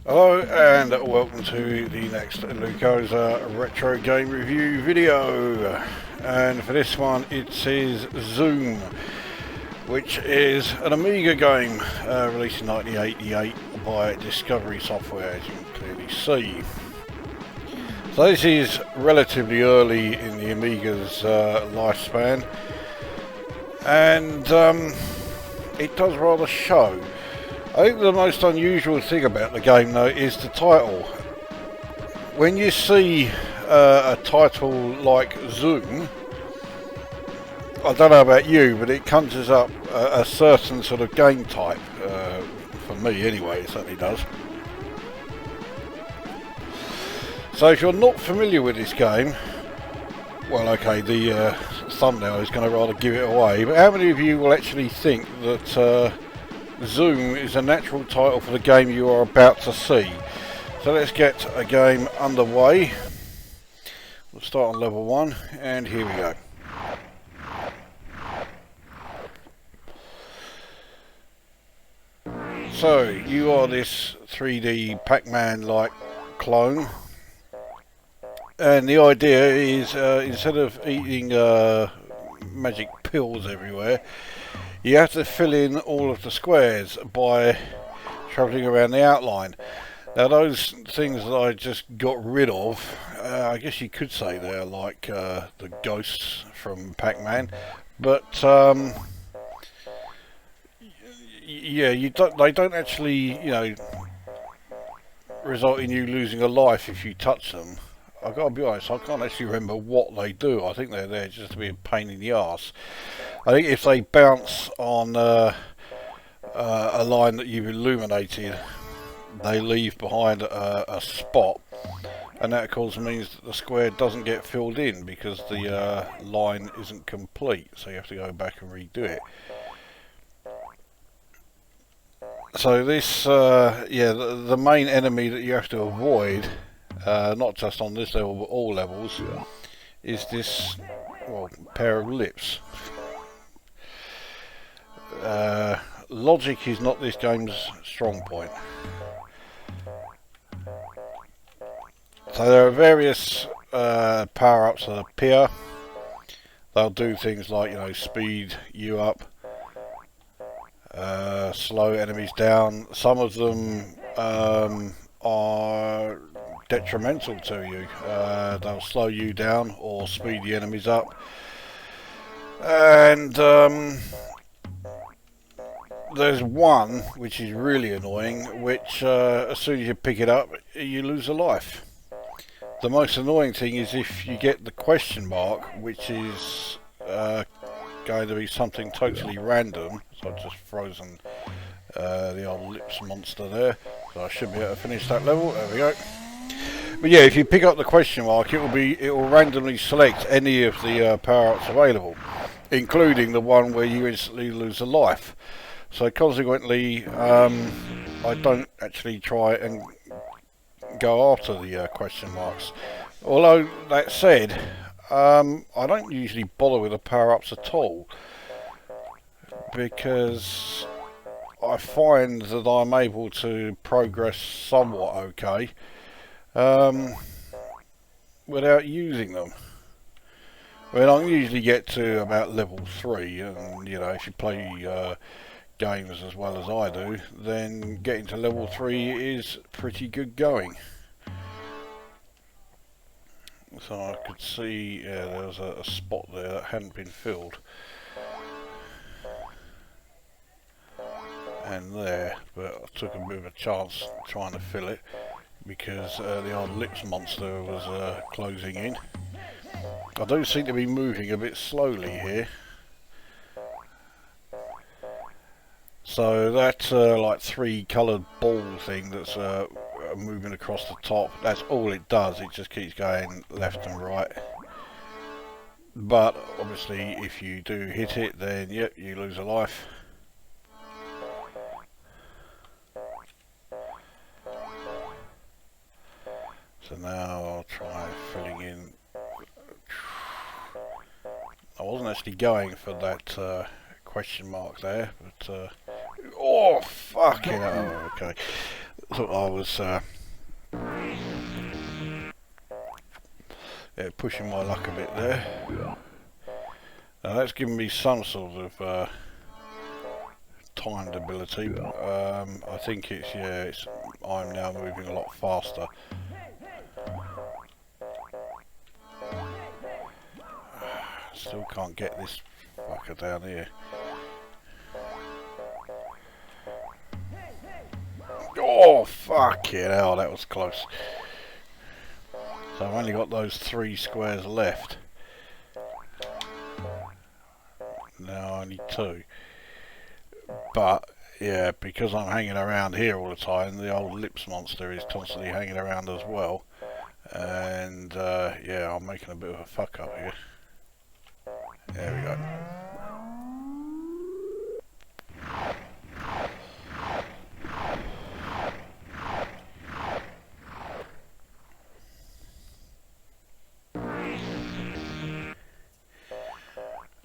Hello and welcome to the next Lukozer retro game review video, and for this one it is Zoom, which is an Amiga game released in 1988 by Discovery Software, as you can clearly see. So this is relatively early in the Amiga's lifespan, and it does rather show. I think the most unusual thing about the game though is the title. When you see a title like Zoom, I don't know about you, but it conjures up a certain sort of game type. For me anyway, it certainly does. So if you're not familiar with this game, well okay, the thumbnail is going to rather give it away, but how many of you will actually think that Zoom is a natural title for the game you are about to see? So let's get a game underway. We'll start on level 1 and here we go. So you are this 3D Pac-Man like clone, and the idea is instead of eating magic pills everywhere, you have to fill in all of the squares by travelling around the outline. Now those things that I just got rid of, I guess you could say they're like the ghosts from Pac-Man, but yeah, they don't actually, result in you losing a life if you touch them. I've got to be honest, I can't actually remember what they do. I think they're there just to be a pain in the arse. I think if they bounce on a line that you've illuminated, they leave behind a spot, and that of course means that the square doesn't get filled in because the line isn't complete, so you have to go back and redo it. So this, the main enemy that you have to avoid, not just on this level but all levels, is this, well, pair of lips. Logic is not this game's strong point. So there are various power-ups that appear. They'll do things like, speed you up, slow enemies down. Some of them are detrimental to you. They'll slow you down or speed the enemies up. And there's one which is really annoying, which as soon as you pick it up you lose a life. The most annoying thing is if you get the question mark, which is going to be something totally random. So I've just frozen the old lips monster there, so I should be able to finish that level. There we go. But yeah, if you pick up the question mark, it will randomly select any of the power-ups available, including the one where you instantly lose a life. So consequently, I don't actually try and go after the question marks. Although that said, I don't usually bother with the power-ups at all, because I find that I'm able to progress somewhat okay without using them. I mean, I can usually get to about level 3, and if you play games as well as I do, then getting to level 3 is pretty good going. So I could see, yeah, there was a spot there that hadn't been filled, and there, but I took a bit of a chance trying to fill it because the old lips monster was closing in. I do seem to be moving a bit slowly here. So that like 3 coloured ball thing that's moving across the top, that's all it does. It just keeps going left and right. But obviously if you do hit it, then yep, you lose a life. So now I'll try filling in. I wasn't actually going for that question mark there, but oh fucking hell, okay. thought I was yeah, pushing my luck a bit there. Now that's given me some sort of timed ability. I think it's, yeah, I'm now moving a lot faster. Still can't get this fucker down here. Oh, fucking hell, that was close. So I've only got those 3 squares left. Now only 2. But, yeah, because I'm hanging around here all the time, the old lips monster is constantly hanging around as well. And, yeah, I'm making a bit of a fuck up here. There we go.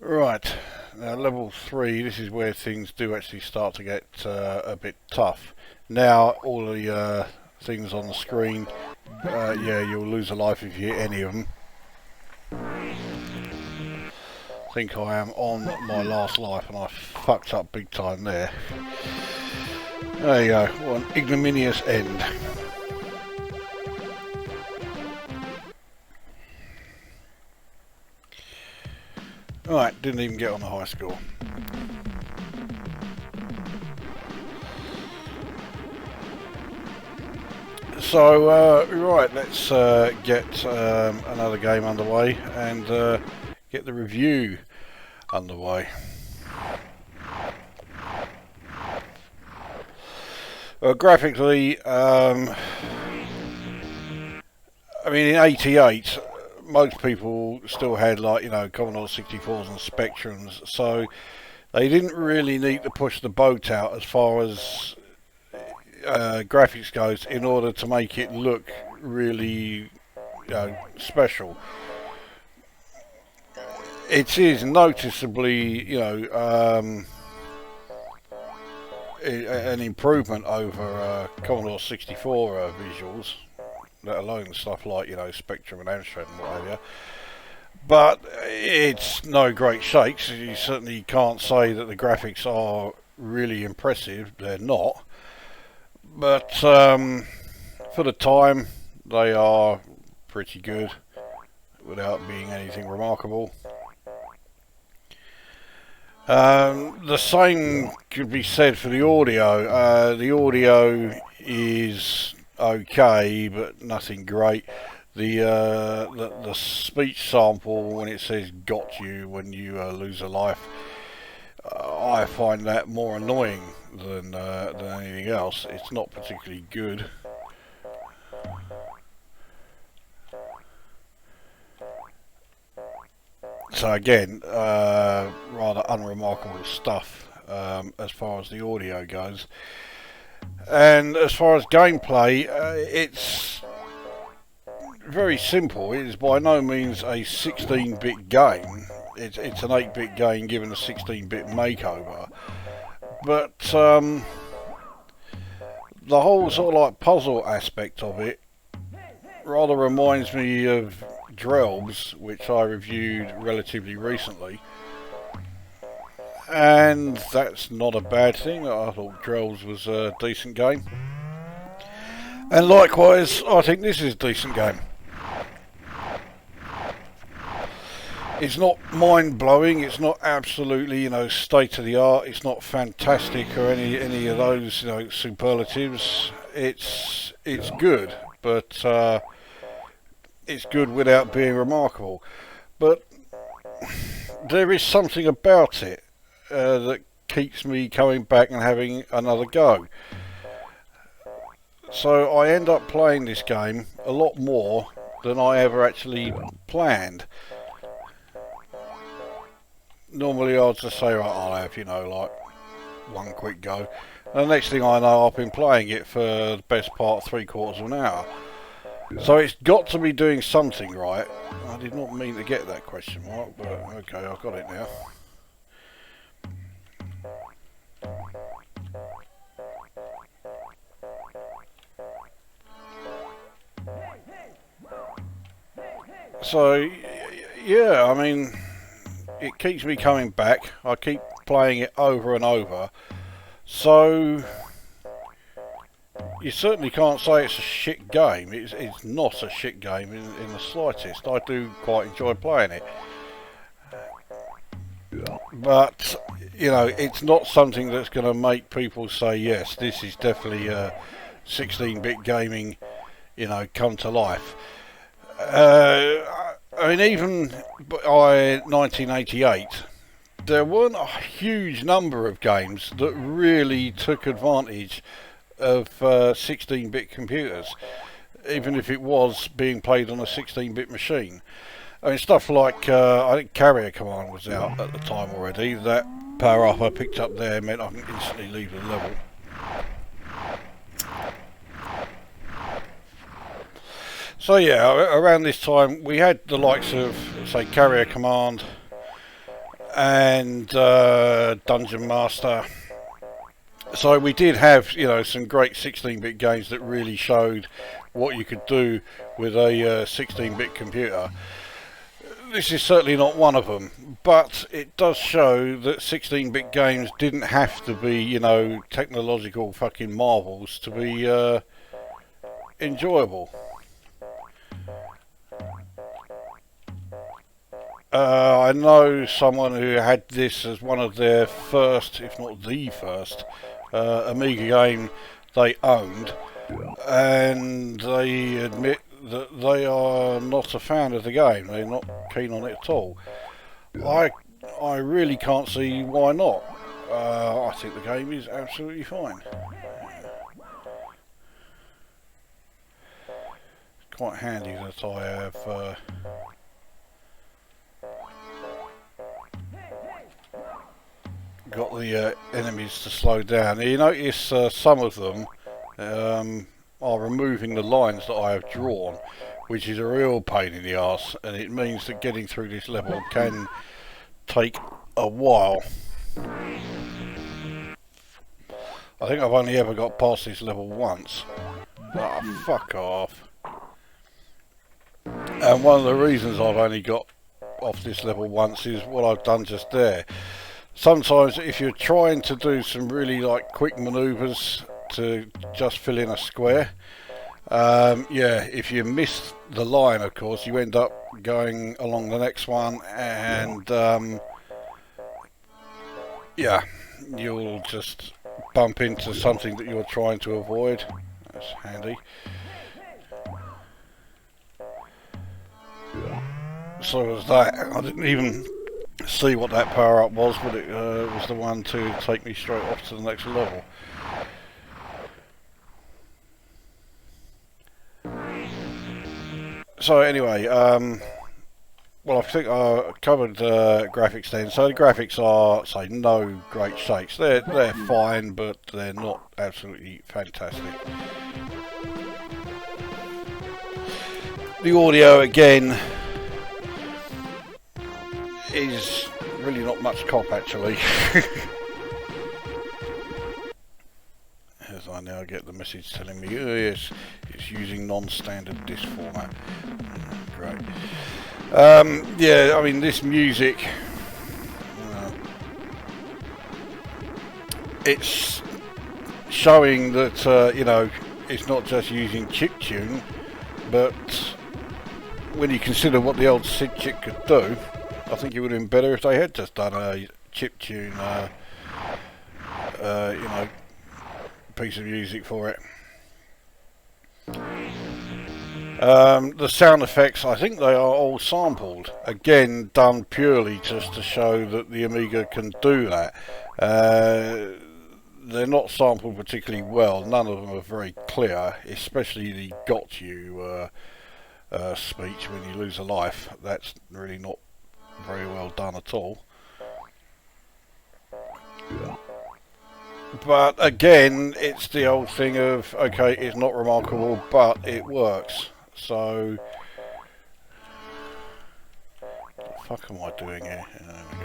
Right, now level 3, this is where things do actually start to get a bit tough. Now all the things on the screen, yeah, you'll lose a life if you hit any of them. I think I am on my last life and I fucked up big time there. There you go, what an ignominious end. Right, didn't even get on the high score. So, right, let's get another game underway and get the review underway. Graphically, I mean, in '88, most people still had, like, you know, Commodore 64s and Spectrums, so they didn't really need to push the boat out as far as graphics goes in order to make it look really, you know, special. It is noticeably, you know, an improvement over Commodore 64 visuals, let alone stuff like, you know, Spectrum and Amstrad and whatever. But it's no great shakes. You certainly can't say that the graphics are really impressive. They're not. But for the time, they are pretty good without being anything remarkable. The same could be said for the audio. The audio is okay, but nothing great. The speech sample, when it says "got you" when you lose a life, I find that more annoying than anything else. It's not particularly good. So again, rather unremarkable stuff as far as the audio goes. And as far as gameplay, it's very simple. It is by no means a 16-bit game. It's an 8-bit game given a 16-bit makeover. But the whole sort of like puzzle aspect of it rather reminds me of Drelbs, which I reviewed relatively recently. And that's not a bad thing. I thought Drelbs was a decent game. And likewise, I think this is a decent game. It's not mind-blowing, it's not absolutely, you know, state-of-the-art, it's not fantastic or any of those, you know, superlatives. It's good, but it's good without being remarkable. But there is something about it that keeps me coming back and having another go. So I end up playing this game a lot more than I ever actually planned. Normally I'd just say, right, I'll have, you know, like one quick go. And the next thing I know, I've been playing it for the best part of 3/4 of an hour. So it's got to be doing something right. I did not mean to get that question mark, but okay, I've got it now. So yeah, I mean, it keeps me coming back. I keep playing it over and over. So you certainly can't say it's a shit game. It's not a shit game in the slightest. I do quite enjoy playing it. But, you know, it's not something that's going to make people say, yes, this is definitely 16-bit gaming, you know, come to life. I mean, even by 1988, there weren't a huge number of games that really took advantage of 16-bit computers, even if it was being played on a 16-bit machine. I mean, stuff like, I think Carrier Command was out at the time already. That power up I picked up there meant I can instantly leave the level. So yeah, around this time we had the likes of, say, Carrier Command and Dungeon Master. So we did have, you know, some great 16-bit games that really showed what you could do with a 16-bit computer. This is certainly not one of them, but it does show that 16-bit games didn't have to be, you know, technological fucking marvels to be enjoyable. I know someone who had this as one of their first, if not the first, Amiga game they owned, and they admit that they are not a fan of the game. They're not keen on it at all. I really can't see why not. I think the game is absolutely fine. Quite handy that I have got the enemies to slow down. You notice some of them are removing the lines that I have drawn, which is a real pain in the arse, and it means that getting through this level can take a while. I think I've only ever got past this level once. Oh, fuck off. And one of the reasons I've only got off this level once is what I've done just there. Sometimes if you're trying to do some really like quick maneuvers to just fill in a square, yeah, if you miss the line, of course, you end up going along the next one, and yeah, you'll just bump into something that you're trying to avoid. That's handy. So was that. I didn't even see what that power up was, but it was the one to take me straight off to the next level. So anyway, well, I think I covered graphics then. So the graphics are, say, no great shakes. They're fine, but they're not absolutely fantastic. The audio again is really not much cop actually. As I now get the message telling me, oh yes, it's using non-standard disc format. Great. Yeah, I mean this music, it's showing that you know, it's not just using chiptune, but when you consider what the old SID chip could do, I think it would have been better if they had just done a chiptune, you know, piece of music for it. The sound effects, I think they are all sampled. Again, done purely just to show that the Amiga can do that. They're not sampled particularly well. None of them are very clear, especially the "got you" speech when you lose a life. That's really not very well done at all. But again, it's the old thing of, okay, it's not remarkable, but it works. So, what the fuck am I doing here? There we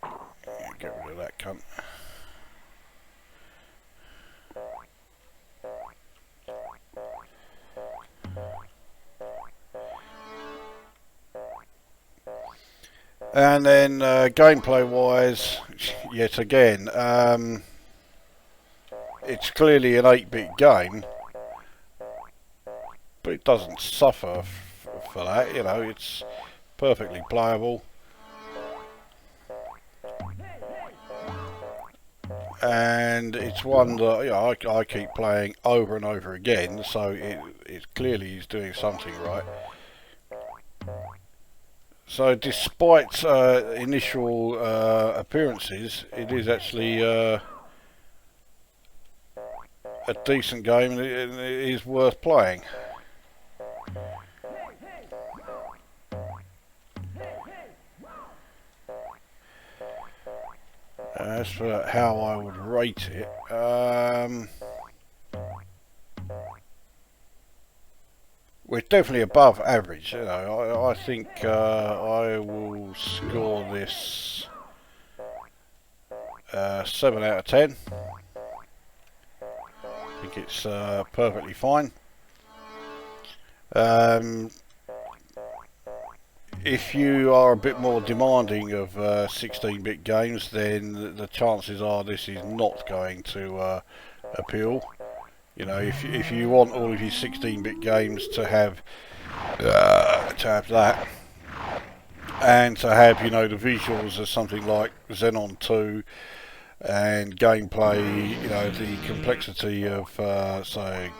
go. Get rid of that cunt. And then gameplay wise, yet again, it's clearly an 8-bit game, but it doesn't suffer for that, you know, it's perfectly playable. And it's one that, you know, I keep playing over and over again, so it clearly is doing something right. So despite initial appearances, it is actually a decent game, and it is worth playing. As for how I would rate it, well, it's definitely above average. You know, I think I will score this 7 out of 10. I think it's perfectly fine. If you are a bit more demanding of 16-bit games, then the chances are this is not going to appeal. You know, if you want all of your 16-bit games to have that, and to have, you know, the visuals of something like Xenon 2, and gameplay, you know, the complexity of say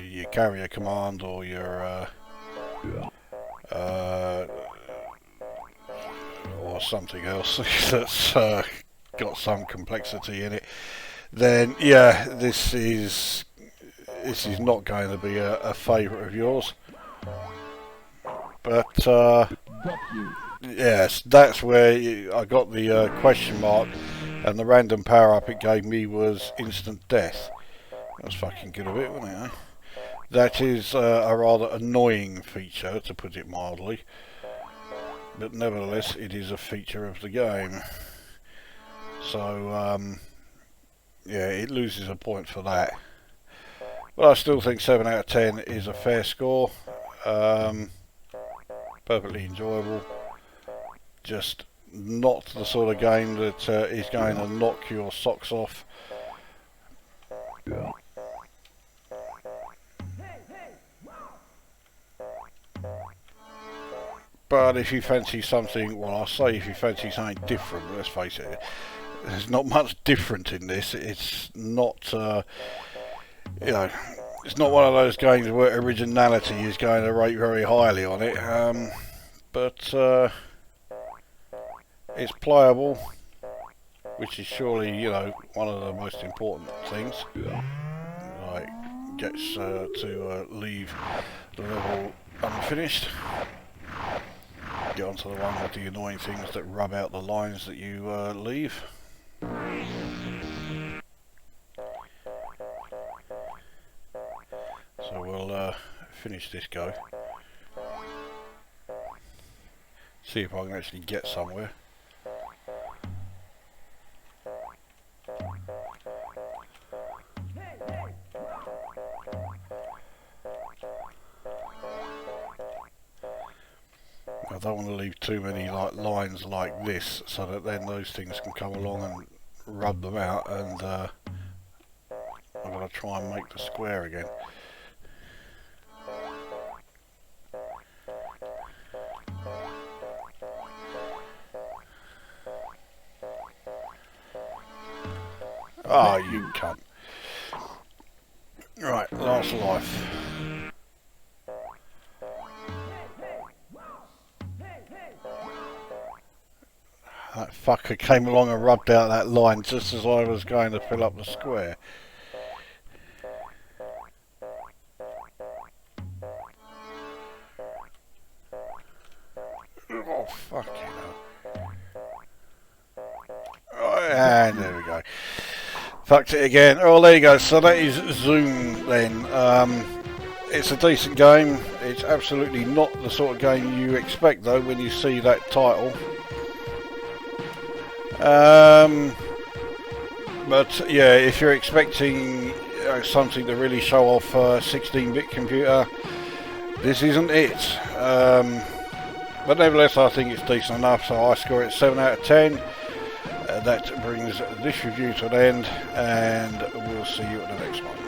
your carrier command or your or something else that's got some complexity in it, then yeah, this is not going to be a favourite of yours. But yes, that's where I got the question mark, and the random power up it gave me was instant death. That was fucking good of it, wasn't it? Eh? That is a rather annoying feature, to put it mildly, but nevertheless it is a feature of the game. So yeah, it loses a point for that, but I still think 7 out of 10 is a fair score. Perfectly enjoyable, just not the sort of game that is going to knock your socks off. But if you fancy something, well, I say if you fancy something different, let's face it, there's not much different in this. It's not, you know, it's not one of those games where originality is going to rate very highly on it, but it's playable, which is surely, you know, one of the most important things. Like, gets to leave the level unfinished. Get onto the one with the annoying things that rub out the lines that you leave. So we'll finish this go. See if I can actually get somewhere. I don't want to leave too many lines like this, so that then those things can come along and rub them out, and I'm going to try and make the square again. Oh, you cunt. Right, last life. That fucker came along and rubbed out that line just as I was going to fill up the square. Oh, fucking hell. Oh, and there we go. Fucked it again. Oh, there you go. So that is Zoom then. It's a decent game. It's absolutely not the sort of game you expect though when you see that title. But yeah, if you're expecting something to really show off a 16-bit computer, this isn't it. But nevertheless, I think it's decent enough, so I score it 7 out of 10. That brings this review to an end, and we'll see you at the next one.